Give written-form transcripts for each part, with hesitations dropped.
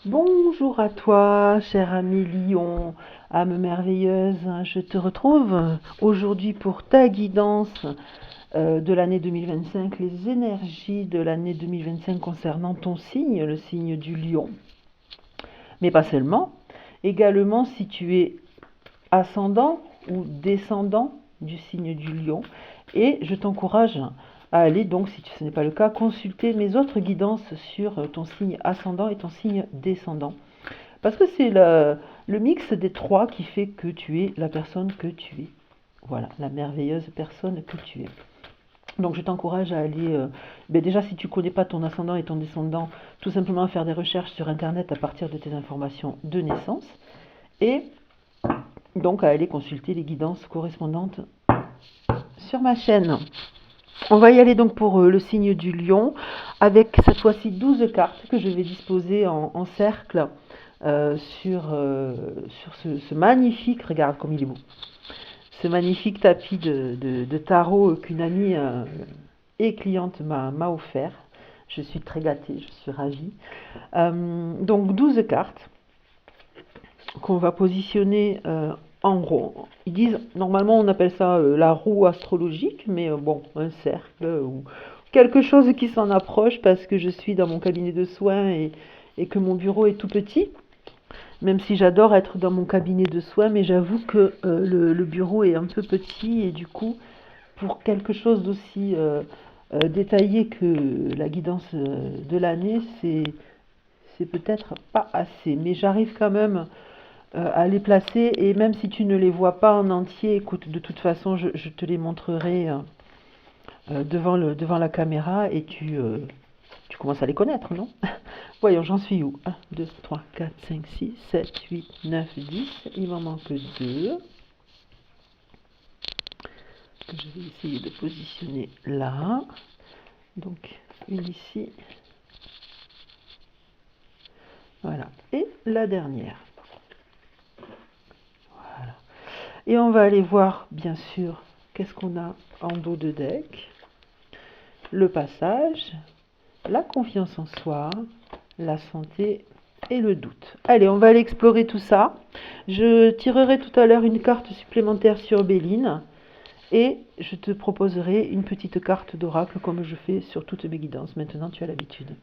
Bonjour à toi, chère amie Lion, âme merveilleuse. Je te retrouve aujourd'hui pour ta guidance de l'année 2025, les énergies de l'année 2025 concernant ton signe, le signe du Lion. Mais pas seulement, également si tu es ascendant ou descendant du signe du Lion. Et je t'encourage à aller, donc si ce n'est pas le cas, consulter mes autres guidances sur ton signe ascendant et ton signe descendant. Parce que c'est le mix des trois qui fait que tu es la personne que tu es. Voilà, la merveilleuse personne que tu es. Donc je t'encourage à aller, déjà si tu ne connais pas ton ascendant et ton descendant, tout simplement à faire des recherches sur Internet à partir de tes informations de naissance. Et donc à aller consulter les guidances correspondantes sur ma chaîne. On va y aller donc pour le signe du Lion, avec cette fois-ci 12 cartes que je vais disposer en cercle sur ce magnifique, regarde comme il est beau, ce magnifique tapis de tarot qu'une amie et cliente m'a offert. Je suis très gâtée, je suis ravie. Donc 12 cartes qu'on va positionner en rond. Ils disent, normalement on appelle ça la roue astrologique, mais bon, un cercle ou quelque chose qui s'en approche parce que je suis dans mon cabinet de soins et que mon bureau est tout petit. Même si j'adore être dans mon cabinet de soins, mais j'avoue que le bureau est un peu petit et du coup, pour quelque chose d'aussi détaillé que la guidance de l'année, c'est peut-être pas assez. Mais j'arrive quand même à les placer et même si tu ne les vois pas en entier, écoute, de toute façon, je te les montrerai devant la caméra et tu commences à les connaître, non? Voyons, j'en suis où? 1, 2, 3, 4, 5, 6, 7, 8, 9, 10. Il m'en manque 2. Que je vais essayer de positionner là. Donc, une ici. Voilà. Et la dernière. Voilà. Et on va aller voir, bien sûr, qu'est-ce qu'on a en dos de deck. Le passage, la confiance en soi, la santé et le doute. Allez, on va aller explorer tout ça. Je tirerai tout à l'heure une carte supplémentaire sur Béline et je te proposerai une petite carte d'oracle comme je fais sur toutes mes guidances. Maintenant, tu as l'habitude.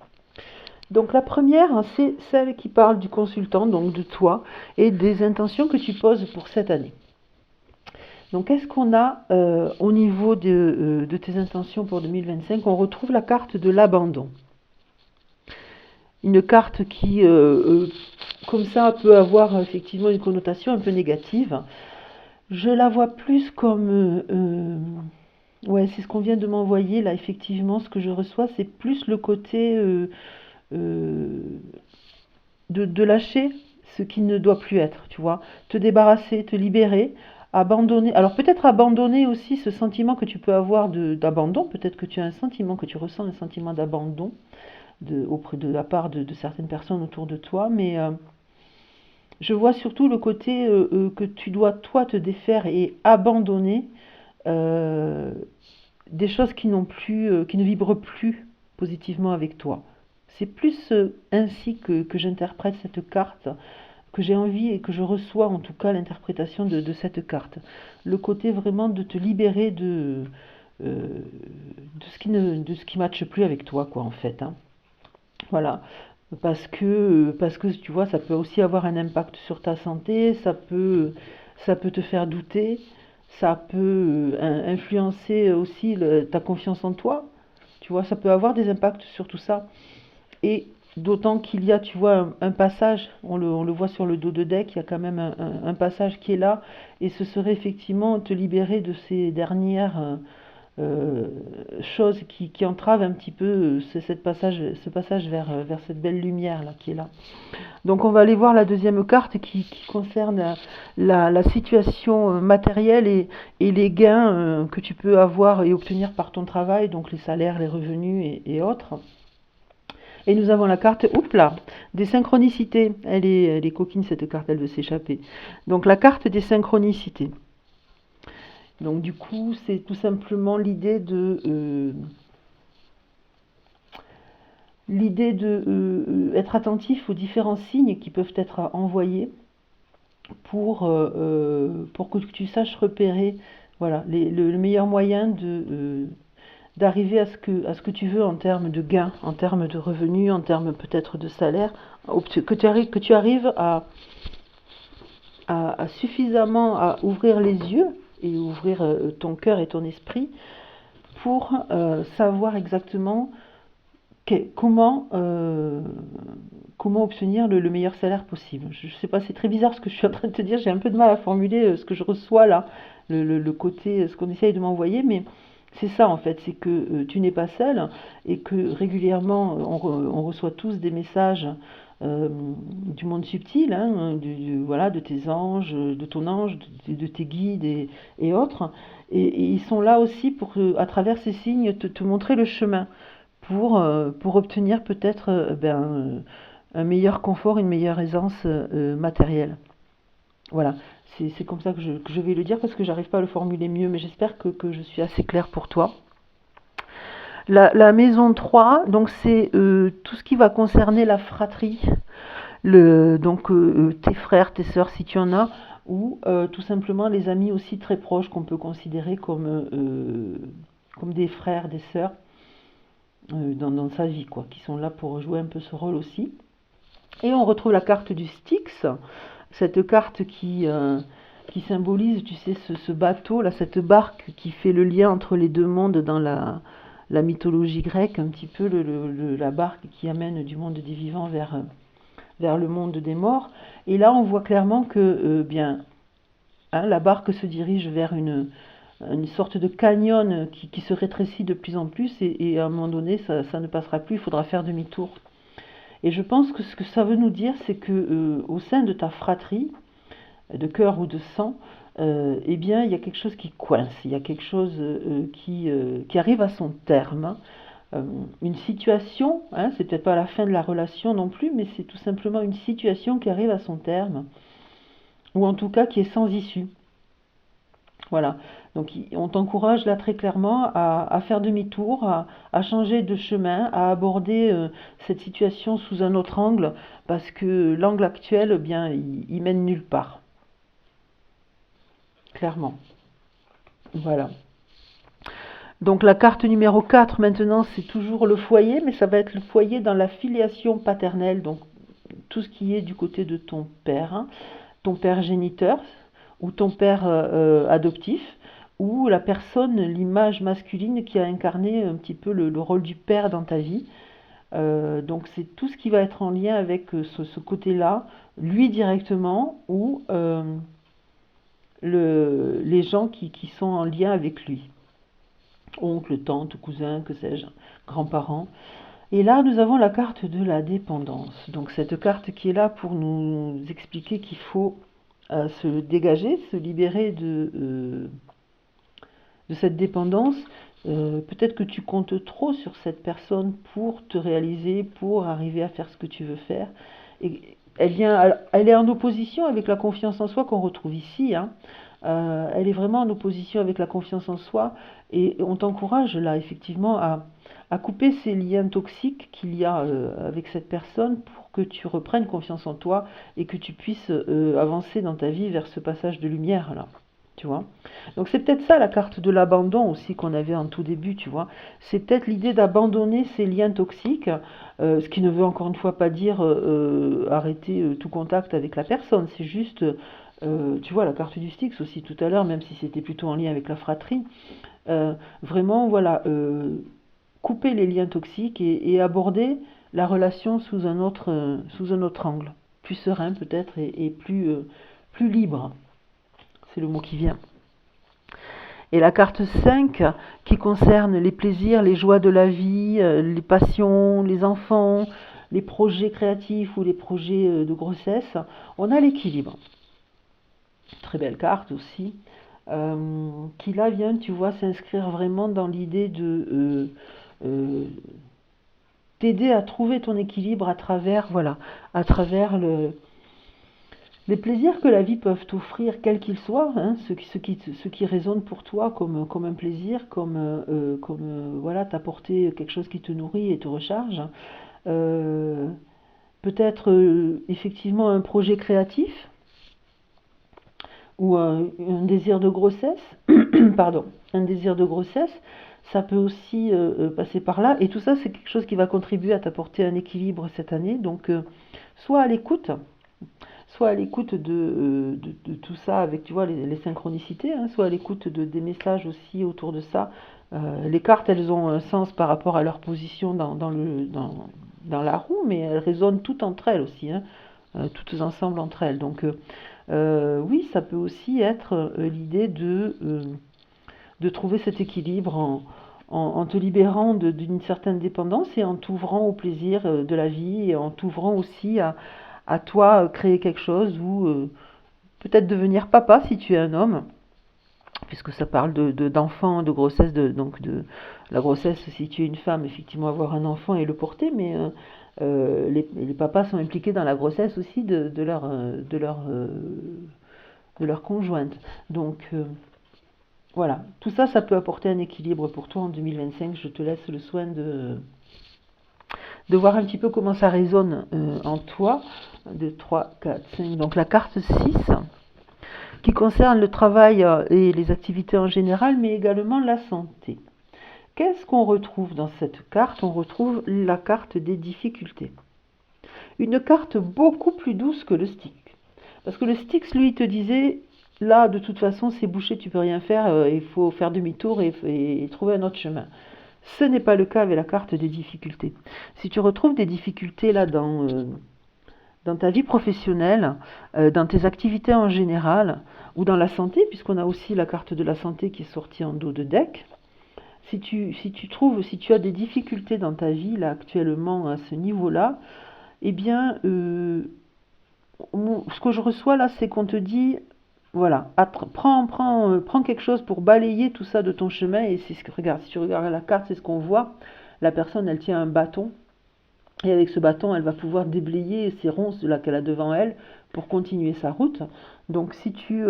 Donc la première, c'est celle qui parle du consultant, donc de toi et des intentions que tu poses pour cette année. Donc qu'est-ce qu'on a au niveau de tes intentions pour 2025? On retrouve la carte de l'abandon. Une carte qui, comme ça, peut avoir effectivement une connotation un peu négative. Je la vois plus comme... ouais, c'est ce qu'on vient de m'envoyer, là, effectivement, ce que je reçois, c'est plus le côté de lâcher ce qui ne doit plus être, tu vois. Te débarrasser, te libérer, abandonner. Alors peut-être abandonner aussi ce sentiment que tu peux avoir d'abandon. Peut-être que tu as un sentiment, que tu ressens un sentiment d'abandon auprès de la part de certaines personnes autour de toi, mais je vois surtout le côté que tu dois toi te défaire et abandonner des choses qui n'ont plus, qui ne vibrent plus positivement avec toi. C'est plus ainsi que j'interprète cette carte, que j'ai envie et que je reçois en tout cas l'interprétation de cette carte. Le côté vraiment de te libérer de ce qui matche plus avec toi, quoi, en fait. Hein. Voilà. Parce que tu vois, ça peut aussi avoir un impact sur ta santé, ça peut te faire douter, ça peut influencer aussi ta confiance en toi. Tu vois, ça peut avoir des impacts sur tout ça. Et d'autant qu'il y a, tu vois, un passage, on le voit sur le dos de deck, il y a quand même un passage qui est là, et ce serait effectivement te libérer de ces dernières chose qui entrave un petit peu ce passage vers cette belle lumière là qui est là. Donc on va aller voir la deuxième carte qui concerne la situation matérielle et les gains que tu peux avoir et obtenir par ton travail, donc les salaires, les revenus et autres. Et nous avons la carte, oups là, des synchronicités. Elle est coquine cette carte, elle veut s'échapper. Donc la carte des synchronicités. Donc du coup, c'est tout simplement l'idée de l'idée de être attentif aux différents signes qui peuvent être envoyés pour que tu saches repérer voilà, le meilleur moyen d'arriver à ce que tu veux en termes de gains, en termes de revenus, en termes peut-être de salaire, que tu arrives à suffisamment à ouvrir les yeux et ouvrir ton cœur et ton esprit pour savoir exactement comment, comment obtenir le meilleur salaire possible. Je ne sais pas, c'est très bizarre ce que je suis en train de te dire, j'ai un peu de mal à formuler ce que je reçois là, le côté, ce qu'on essaye de m'envoyer, mais c'est ça en fait, c'est que tu n'es pas seul et que régulièrement on reçoit tous des messages du monde subtil, hein, voilà, de tes anges, de ton ange, de tes guides et autres. Et ils sont là aussi pour, à travers ces signes, te montrer le chemin pour obtenir peut-être un meilleur confort, une meilleure aisance matérielle. Voilà, c'est comme ça que je vais le dire parce que j'arrive pas à le formuler mieux, mais j'espère que je suis assez claire pour toi. La maison 3, donc c'est tout ce qui va concerner la fratrie, donc tes frères, tes sœurs si tu en as, ou tout simplement les amis aussi très proches qu'on peut considérer comme des frères, des sœurs dans sa vie, quoi, qui sont là pour jouer un peu ce rôle aussi. Et on retrouve la carte du Styx, cette carte qui symbolise, tu sais, ce bateau, là, cette barque qui fait le lien entre les deux mondes dans la mythologie grecque, un petit peu la barque qui amène du monde des vivants vers le monde des morts. Et là, on voit clairement que la barque se dirige vers une sorte de canyon qui se rétrécit de plus en plus et à un moment donné, ça ne passera plus, il faudra faire demi-tour. Et je pense que ce que ça veut nous dire, c'est que au sein de ta fratrie, de cœur ou de sang, eh bien, il y a quelque chose qui coince, il y a quelque chose qui arrive à son terme. Une situation, hein, c'est peut-être pas la fin de la relation non plus, mais c'est tout simplement une situation qui arrive à son terme, ou en tout cas qui est sans issue. Voilà, donc on t'encourage là très clairement à faire demi-tour, à changer de chemin, à aborder cette situation sous un autre angle, parce que l'angle actuel, eh bien, il mène nulle part, clairement. Voilà. Donc la carte numéro 4 maintenant, c'est toujours le foyer, mais ça va être le foyer dans la filiation paternelle, donc tout ce qui est du côté de hein, ton père géniteur ou ton père adoptif, ou la personne, l'image masculine qui a incarné un petit peu le rôle du père dans ta vie. Donc c'est tout ce qui va être en lien avec ce côté-là, lui directement, ou les gens qui sont en lien avec lui. Oncle, tante, cousin, que sais-je, grands-parents. Et là, nous avons la carte de la dépendance. Donc cette carte qui est là pour nous expliquer qu'il faut se dégager, se libérer de cette dépendance. Peut-être que tu comptes trop sur cette personne pour te réaliser, pour arriver à faire ce que tu veux faire. Et elle est en opposition avec la confiance en soi qu'on retrouve ici, hein. Elle est vraiment en opposition avec la confiance en soi et on t'encourage là effectivement à couper ces liens toxiques qu'il y a avec cette personne pour que tu reprennes confiance en toi et que tu puisses avancer dans ta vie vers ce passage de lumière là. Tu vois. Donc c'est peut-être ça la carte de l'abandon aussi qu'on avait en tout début, tu vois. C'est peut-être l'idée d'abandonner ces liens toxiques, ce qui ne veut encore une fois pas dire arrêter tout contact avec la personne. C'est juste, tu vois, la carte du Styx aussi tout à l'heure, même si c'était plutôt en lien avec la fratrie. Vraiment, voilà, couper les liens toxiques et aborder la relation sous un autre angle, plus serein peut-être et plus libre. C'est le mot qui vient. Et la carte 5, qui concerne les plaisirs, les joies de la vie, les passions, les enfants, les projets créatifs ou les projets de grossesse, on a l'équilibre. Très belle carte aussi, qui là vient, tu vois, s'inscrire vraiment dans l'idée de t'aider à trouver ton équilibre à travers, voilà, à travers les plaisirs que la vie peut t'offrir, quels qu'ils soient, hein, ce qui résonne pour toi comme un plaisir, voilà, t'apporter quelque chose qui te nourrit et te recharge, euh, peut-être effectivement un projet créatif ou un désir de grossesse, pardon, un désir de grossesse, ça peut aussi passer par là. Et tout ça, c'est quelque chose qui va contribuer à t'apporter un équilibre cette année. Donc, soit à l'écoute de tout ça avec, tu vois, les synchronicités, hein, soit à l'écoute des messages aussi autour de ça. Les cartes, elles ont un sens par rapport à leur position dans la roue, mais elles résonnent toutes entre elles aussi, hein, toutes ensemble entre elles. Donc, oui, ça peut aussi être l'idée de trouver cet équilibre en te libérant d'une certaine dépendance et en t'ouvrant au plaisir de la vie et en t'ouvrant aussi à toi créer quelque chose ou peut-être devenir papa si tu es un homme, puisque ça parle d'enfants, de grossesse, donc de la grossesse si tu es une femme, effectivement avoir un enfant et le porter, mais les papas sont impliqués dans la grossesse aussi de leur conjointe. Donc voilà, tout ça, ça peut apporter un équilibre pour toi en 2025. Je te laisse le soin de voir un petit peu comment ça résonne en toi. 2, 3, 4, 5. Donc la carte 6, qui concerne le travail et les activités en général, mais également la santé. Qu'est-ce qu'on retrouve dans cette carte? On retrouve la carte des difficultés. Une carte beaucoup plus douce que le Styx. Parce que le Styx, lui, te disait, là, de toute façon, c'est bouché, tu peux rien faire, il faut faire demi-tour et trouver un autre chemin. Ce n'est pas le cas avec la carte des difficultés. Si tu retrouves des difficultés là dans ta vie professionnelle, dans tes activités en général, ou dans la santé, puisqu'on a aussi la carte de la santé qui est sortie en dos de deck, si tu as des difficultés dans ta vie là actuellement à ce niveau-là, eh bien, ce que je reçois là, c'est qu'on te dit, voilà, prends quelque chose pour balayer tout ça de ton chemin. Et c'est ce que, regarde, si tu regardes la carte, c'est ce qu'on voit. La personne, elle tient un bâton. Et avec ce bâton, elle va pouvoir déblayer ces ronces là qu'elle a devant elle pour continuer sa route. Donc si tu...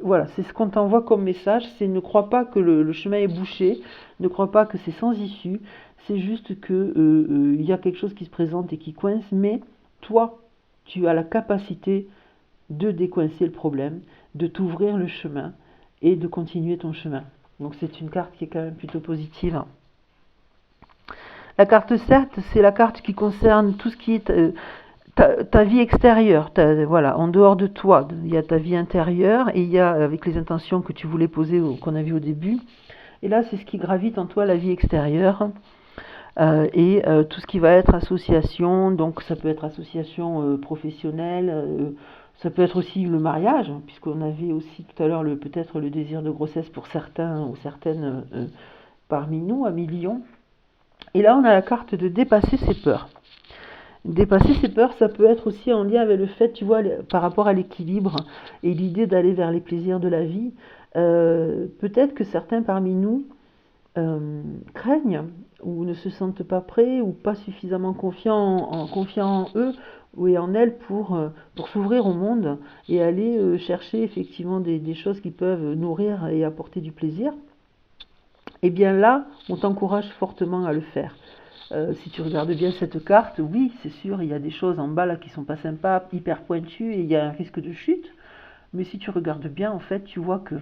voilà, c'est ce qu'on t'envoie comme message. C'est ne crois pas que le chemin est bouché. Ne crois pas que c'est sans issue. C'est juste que y a quelque chose qui se présente et qui coince. Mais toi, tu as la capacité de décoincer le problème, de t'ouvrir le chemin et de continuer ton chemin. Donc c'est une carte qui est quand même plutôt positive. La carte 7, c'est la carte qui concerne tout ce qui est ta vie extérieure, voilà, en dehors de toi. Il y a ta vie intérieure et il y a, avec les intentions que tu voulais poser, qu'on a vu au début. Et là, c'est ce qui gravite en toi, la vie extérieure. Et tout ce qui va être association, donc ça peut être association professionnelle, ça peut être aussi le mariage, puisqu'on avait aussi tout à l'heure peut-être le désir de grossesse pour certains ou certaines parmi nous, à millions. Et là, on a la carte de dépasser ses peurs. Dépasser ses peurs, ça peut être aussi en lien avec le fait, tu vois, par rapport à l'équilibre et l'idée d'aller vers les plaisirs de la vie. Peut-être que certains parmi nous craignent ou ne se sentent pas prêts ou pas suffisamment confiants en eux ou en elles pour s'ouvrir au monde et aller chercher effectivement des choses qui peuvent nourrir et apporter du plaisir. Et bien là, on t'encourage fortement à le faire. Si tu regardes bien cette carte, oui, c'est sûr, il y a des choses en bas là qui sont pas sympas, hyper pointues, et il y a un risque de chute. Mais si tu regardes bien, en fait, tu vois que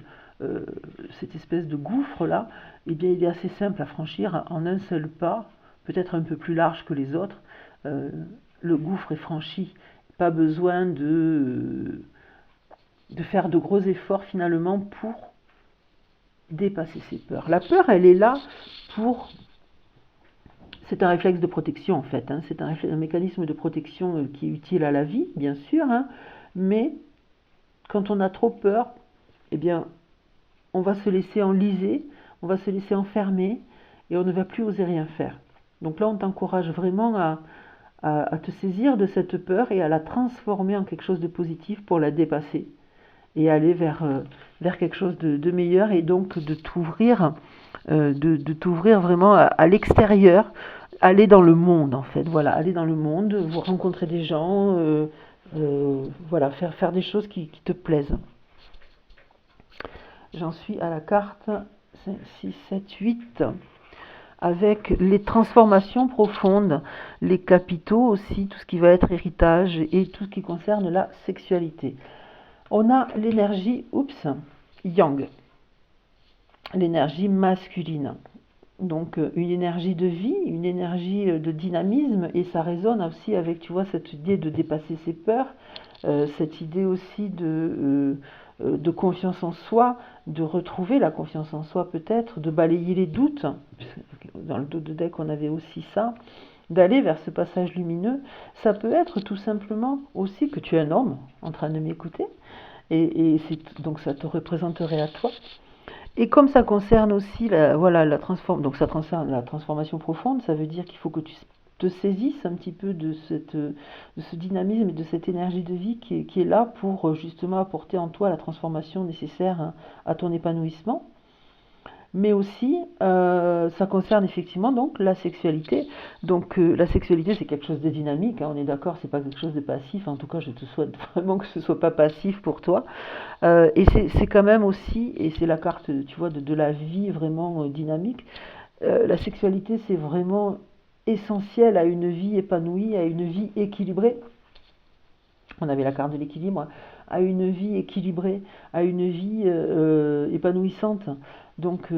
cette espèce de gouffre là, eh bien, il est assez simple à franchir en un seul pas, peut-être un peu plus large que les autres. Le gouffre est franchi, pas besoin de faire de gros efforts finalement pour dépasser ses peurs. La peur, elle est là pour... C'est un réflexe de protection en fait, hein. C'est un mécanisme de protection qui est utile à la vie, bien sûr, hein. Mais quand on a trop peur, eh bien, on va se laisser enliser, on va se laisser enfermer et on ne va plus oser rien faire. Donc là, on t'encourage vraiment à te saisir de cette peur et à la transformer en quelque chose de positif pour la dépasser et aller vers quelque chose de meilleur et donc de t'ouvrir vraiment à l'extérieur, aller dans le monde en fait, voilà, aller dans le monde, vous rencontrer des gens, voilà, faire des choses qui te plaisent. J'en suis à la carte 5, 6, 7, 8. avec les transformations profondes, les capitaux aussi, tout ce qui va être héritage et tout ce qui concerne la sexualité. On a l'énergie, yang, l'énergie masculine. Donc une énergie de vie, une énergie de dynamisme, et ça résonne aussi avec, tu vois, cette idée de dépasser ses peurs, cette idée aussi de confiance en soi, de retrouver la confiance en soi peut-être, de balayer les doutes. Dans le dos de deck, on avait aussi ça, d'aller vers ce passage lumineux. Ça peut être tout simplement aussi que tu es un homme en train de m'écouter, et donc ça te représenterait à toi. Et comme ça concerne aussi donc ça concerne la transformation profonde, ça veut dire qu'il faut que tu te saisisses un petit peu de ce dynamisme et de cette énergie de vie qui est là pour justement apporter en toi la transformation nécessaire à ton épanouissement. Mais aussi, ça concerne effectivement donc la sexualité. Donc la sexualité, c'est quelque chose de dynamique, hein, on est d'accord, c'est pas quelque chose de passif. En tout cas, je te souhaite vraiment que ce soit pas passif pour toi. Et c'est quand même aussi, et c'est la carte, tu vois, de la vie vraiment dynamique. La sexualité, c'est vraiment essentiel à une vie épanouie, à une vie équilibrée. On avait la carte de l'équilibre, hein, à une vie équilibrée, à une vie épanouissante. Donc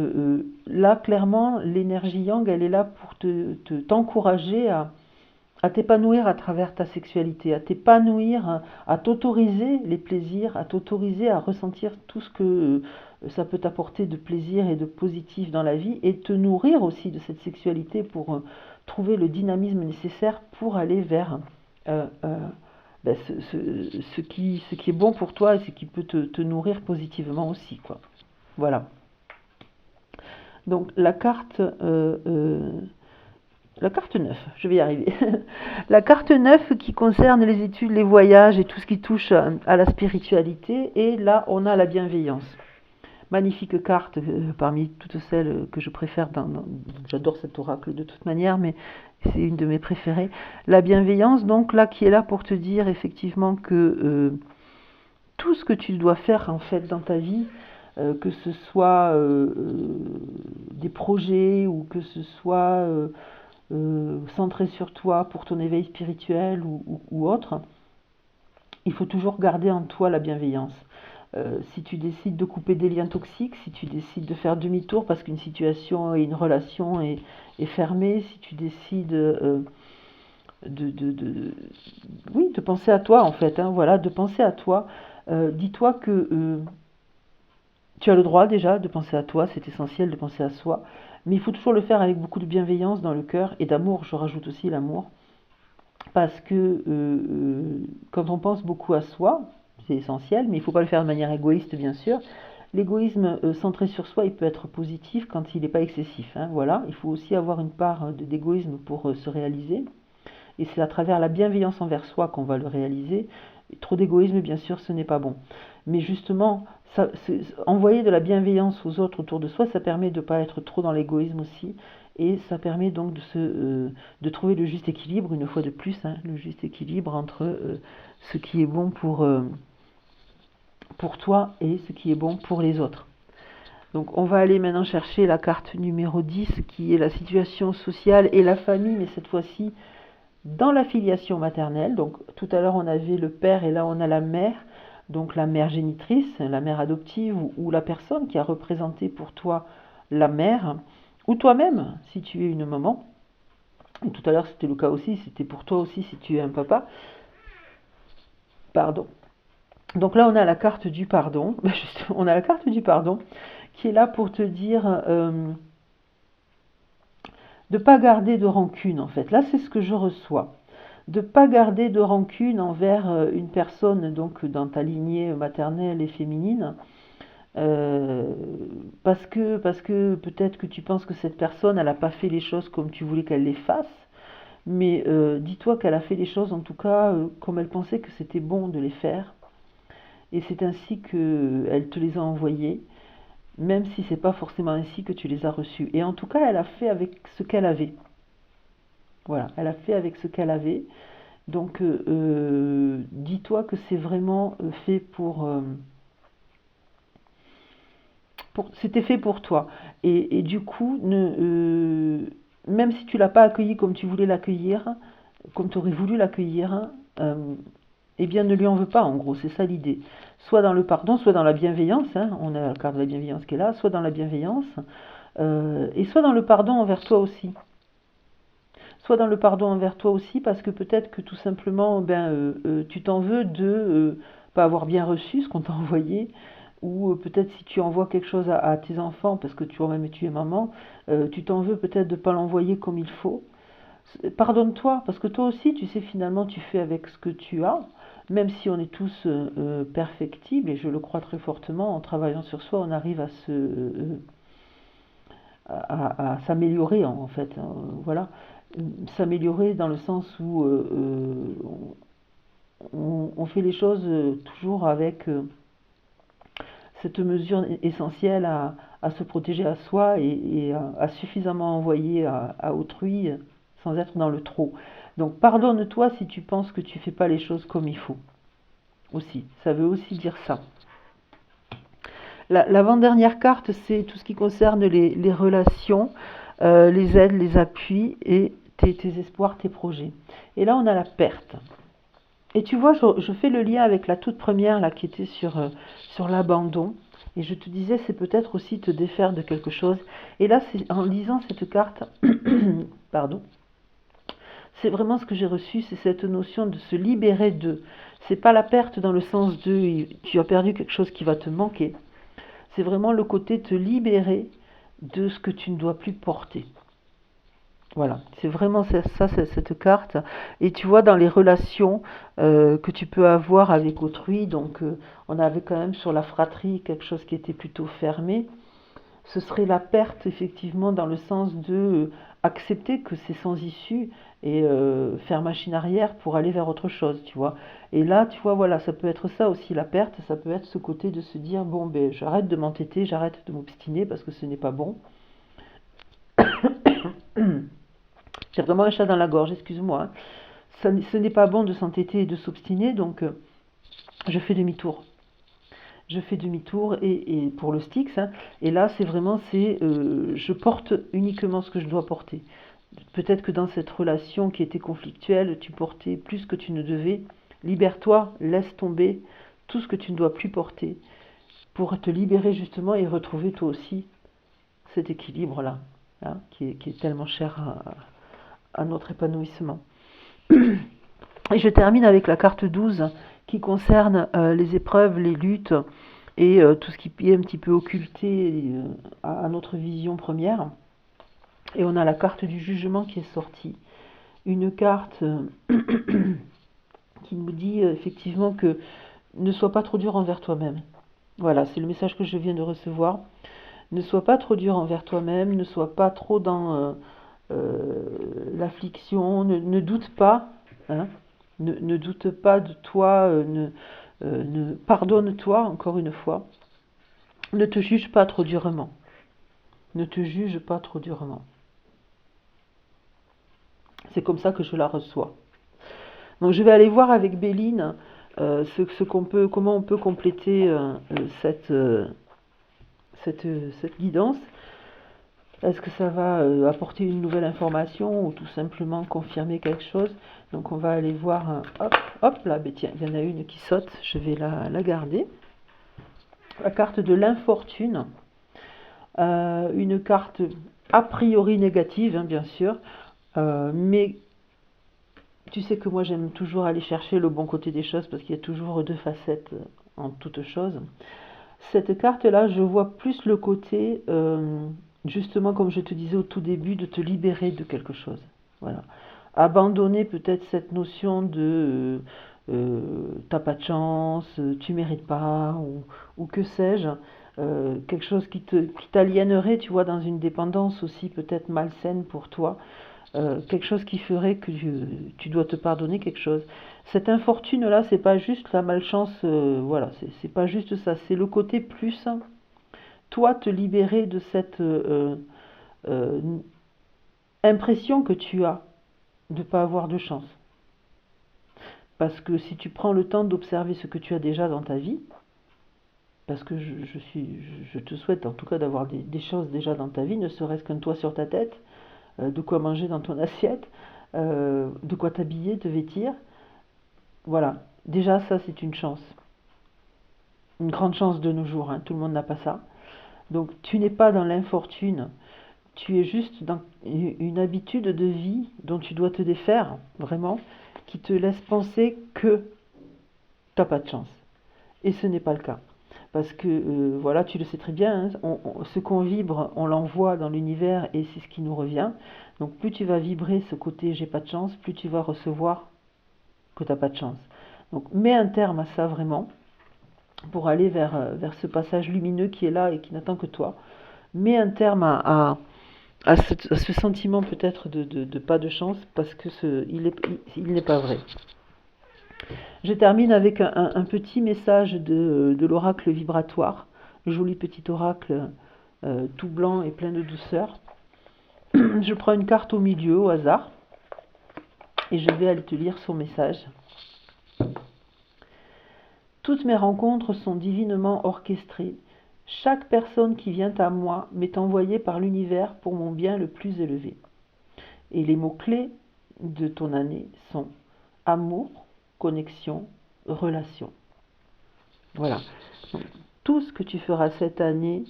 là, clairement, l'énergie yang, elle est là pour t'encourager à t'épanouir à travers ta sexualité, à t'épanouir, à t'autoriser les plaisirs, à t'autoriser à ressentir tout ce que ça peut t'apporter de plaisir et de positif dans la vie, et te nourrir aussi de cette sexualité pour trouver le dynamisme nécessaire pour aller vers ce qui est bon pour toi et ce qui peut te nourrir positivement aussi, quoi. Voilà. Donc la carte 9, je vais y arriver. La carte 9 qui concerne les études, les voyages et tout ce qui touche à la spiritualité. Et là, on a la bienveillance. Magnifique carte parmi toutes celles que je préfère. J'adore cet oracle de toute manière, mais c'est une de mes préférées. La bienveillance, donc là, qui est là pour te dire effectivement que tout ce que tu dois faire en fait dans ta vie, que ce soit des projets ou que ce soit centré sur toi pour ton éveil spirituel ou autre, il faut toujours garder en toi la bienveillance. Si tu décides de couper des liens toxiques, si tu décides de faire demi-tour parce qu'une situation et une relation est fermée, si tu décides de penser à toi en fait, hein, voilà, de penser à toi, dis-toi que tu as le droit déjà de penser à toi, c'est essentiel de penser à soi, mais il faut toujours le faire avec beaucoup de bienveillance dans le cœur et d'amour, je rajoute aussi l'amour, parce que quand on pense beaucoup à soi, c'est essentiel, mais il ne faut pas le faire de manière égoïste bien sûr. L'égoïsme centré sur soi, il peut être positif quand il n'est pas excessif, hein, voilà. Il faut aussi avoir une part d'égoïsme pour se réaliser, et c'est à travers la bienveillance envers soi qu'on va le réaliser. Et trop d'égoïsme, bien sûr, ce n'est pas bon. Mais justement, envoyer de la bienveillance aux autres autour de soi, ça permet de ne pas être trop dans l'égoïsme aussi. Et ça permet donc de trouver le juste équilibre, une fois de plus, hein, le juste équilibre entre ce qui est bon pour toi et ce qui est bon pour les autres. Donc on va aller maintenant chercher la carte numéro 10, qui est la situation sociale et la famille, mais cette fois-ci dans la filiation maternelle. Donc tout à l'heure on avait le père et là on a la mère, donc la mère génitrice, la mère adoptive ou la personne qui a représenté pour toi la mère, ou toi-même si tu es une maman. Et tout à l'heure c'était le cas aussi, c'était pour toi aussi si tu es un papa. Pardon. Donc là on a la carte du pardon, on a la carte du pardon qui est là pour te dire de ne pas garder de rancune en fait. Là c'est ce que je reçois. De ne pas garder de rancune envers une personne donc dans ta lignée maternelle et féminine, parce que peut-être que tu penses que cette personne elle n'a pas fait les choses comme tu voulais qu'elle les fasse, mais dis-toi qu'elle a fait les choses en tout cas comme elle pensait que c'était bon de les faire, et c'est ainsi qu'elle te les a envoyées, même si c'est pas forcément ainsi que tu les as reçues. Et en tout cas elle a fait avec ce qu'elle avait. Voilà, elle a fait avec ce qu'elle avait. Donc dis-toi que c'est vraiment fait c'était fait pour toi. Et du coup, même si tu l'as pas accueilli comme tu voulais l'accueillir, comme tu aurais voulu l'accueillir, eh bien ne lui en veux pas, en gros, c'est ça l'idée. Soit dans le pardon, soit dans la bienveillance, hein, on a la carte de la bienveillance qui est là, soit dans la bienveillance, et soit dans le pardon envers toi aussi. Soit dans le pardon envers toi aussi, parce que peut-être que tout simplement, tu t'en veux de pas avoir bien reçu ce qu'on t'a envoyé, ou peut-être si tu envoies quelque chose à tes enfants, parce que toi-même tu es maman, tu t'en veux peut-être de ne pas l'envoyer comme il faut. Pardonne-toi, parce que toi aussi, tu sais, finalement, tu fais avec ce que tu as, même si on est tous perfectibles, et je le crois très fortement, en travaillant sur soi, on arrive à s'améliorer, en fait, hein, voilà. S'améliorer dans le sens où on fait les choses toujours avec cette mesure essentielle à se protéger à soi et à suffisamment envoyer à autrui sans être dans le trop. Donc pardonne-toi si tu penses que tu fais pas les choses comme il faut. Aussi, ça veut aussi dire ça. L'avant-dernière carte, c'est tout ce qui concerne les relations, les aides, les appuis et tes espoirs, tes projets. Et là, on a la perte. Et tu vois, je fais le lien avec la toute première là qui était sur l'abandon. Et je te disais, c'est peut-être aussi te défaire de quelque chose. Et là, c'est en lisant cette carte, pardon, c'est vraiment ce que j'ai reçu, c'est cette notion de se libérer de. C'est pas la perte dans le sens de tu as perdu quelque chose qui va te manquer. C'est vraiment le côté te libérer de ce que tu ne dois plus porter. Voilà, c'est vraiment ça, cette carte. Et tu vois, dans les relations que tu peux avoir avec autrui, donc on avait quand même sur la fratrie quelque chose qui était plutôt fermé. Ce serait la perte, effectivement, dans le sens de accepter que c'est sans issue et faire machine arrière pour aller vers autre chose, tu vois. Et là, tu vois, voilà, ça peut être ça aussi, la perte, ça peut être ce côté de se dire, bon, ben, j'arrête de m'entêter, j'arrête de m'obstiner parce que ce n'est pas bon. J'ai vraiment un chat dans la gorge, excuse-moi. Hein. Ce n'est pas bon de s'entêter et de s'obstiner, donc je fais demi-tour. Je fais demi-tour et pour le Styx, hein, et là c'est vraiment je porte uniquement ce que je dois porter. Peut-être que dans cette relation qui était conflictuelle, tu portais plus que tu ne devais. Libère-toi, laisse tomber tout ce que tu ne dois plus porter pour te libérer justement et retrouver toi aussi cet équilibre-là, hein, qui est tellement cher à notre épanouissement. Et je termine avec la carte 12 qui concerne les épreuves, les luttes et tout ce qui est un petit peu occulté à notre vision première. Et on a la carte du jugement qui est sortie. Une carte qui nous dit effectivement que ne sois pas trop dur envers toi-même. Voilà, c'est le message que je viens de recevoir. Ne sois pas trop dur envers toi-même, ne sois pas trop dans l'affliction, ne doute pas, hein, ne doute pas de toi, pardonne-toi encore une fois. Ne te juge pas trop durement. Ne te juge pas trop durement. C'est comme ça que je la reçois. Donc je vais aller voir avec Béline comment on peut compléter cette guidance. Est-ce que ça va apporter une nouvelle information ou tout simplement confirmer quelque chose? Donc on va aller voir, hop là, tiens, il y en a une qui saute, je vais la garder. La carte de l'infortune, une carte a priori négative, hein, bien sûr, mais tu sais que moi j'aime toujours aller chercher le bon côté des choses parce qu'il y a toujours deux facettes en toute chose. Cette carte-là, je vois plus le côté, justement comme je te disais au tout début, de te libérer de quelque chose. Voilà. Abandonner peut-être cette notion de t'as pas de chance, tu mérites pas, ou que sais-je. Quelque chose qui t'aliénerait, tu vois, dans une dépendance aussi peut-être malsaine pour toi. Quelque chose qui ferait que tu dois te pardonner quelque chose. Cette infortune-là, c'est pas juste la malchance, voilà, c'est pas juste ça, c'est le côté plus, toi, te libérer de cette impression que tu as de ne pas avoir de chance. Parce que si tu prends le temps d'observer ce que tu as déjà dans ta vie, parce que je te souhaite en tout cas d'avoir des choses déjà dans ta vie, ne serait-ce qu'un toit sur ta tête, de quoi manger dans ton assiette, de quoi t'habiller, te vêtir. Voilà, déjà ça c'est une chance, une grande chance de nos jours, hein. Tout le monde n'a pas ça. Donc tu n'es pas dans l'infortune, tu es juste dans une habitude de vie dont tu dois te défaire, vraiment, qui te laisse penser que tu n'as pas de chance. Et ce n'est pas le cas. Parce que, voilà, tu le sais très bien, hein, ce qu'on vibre, on l'envoie dans l'univers et c'est ce qui nous revient. Donc plus tu vas vibrer ce côté j'ai pas de chance, plus tu vas recevoir que tu n'as pas de chance. Donc mets un terme à ça vraiment, pour aller vers ce passage lumineux qui est là et qui n'attend que toi. Mets un terme à ce sentiment peut-être de pas de chance, parce que il n'est pas vrai. Je termine avec un petit message de l'oracle vibratoire, le joli petit oracle tout blanc et plein de douceur. Je prends une carte au milieu au hasard et je vais aller te lire son message. Toutes mes rencontres sont divinement orchestrées. Chaque personne qui vient à moi m'est envoyée par l'univers pour mon bien le plus élevé. Et les mots-clés de ton année sont amour, connexion, relation. Voilà. Donc, tout ce que tu feras cette année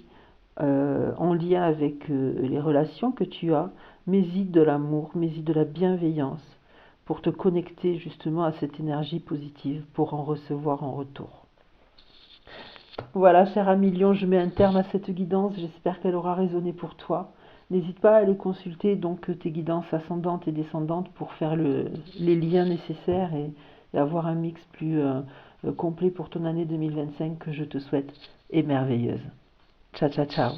en lien avec les relations que tu as, mets-y de l'amour, mets-y de la bienveillance pour te connecter justement à cette énergie positive pour en recevoir en retour. Voilà, cher ami Lion, je mets un terme à cette guidance. J'espère qu'elle aura résonné pour toi. N'hésite pas à aller consulter donc tes guidances ascendantes et descendantes pour faire les liens nécessaires et avoir un mix plus complet pour ton année 2025 que je te souhaite et merveilleuse. Ciao, ciao, ciao.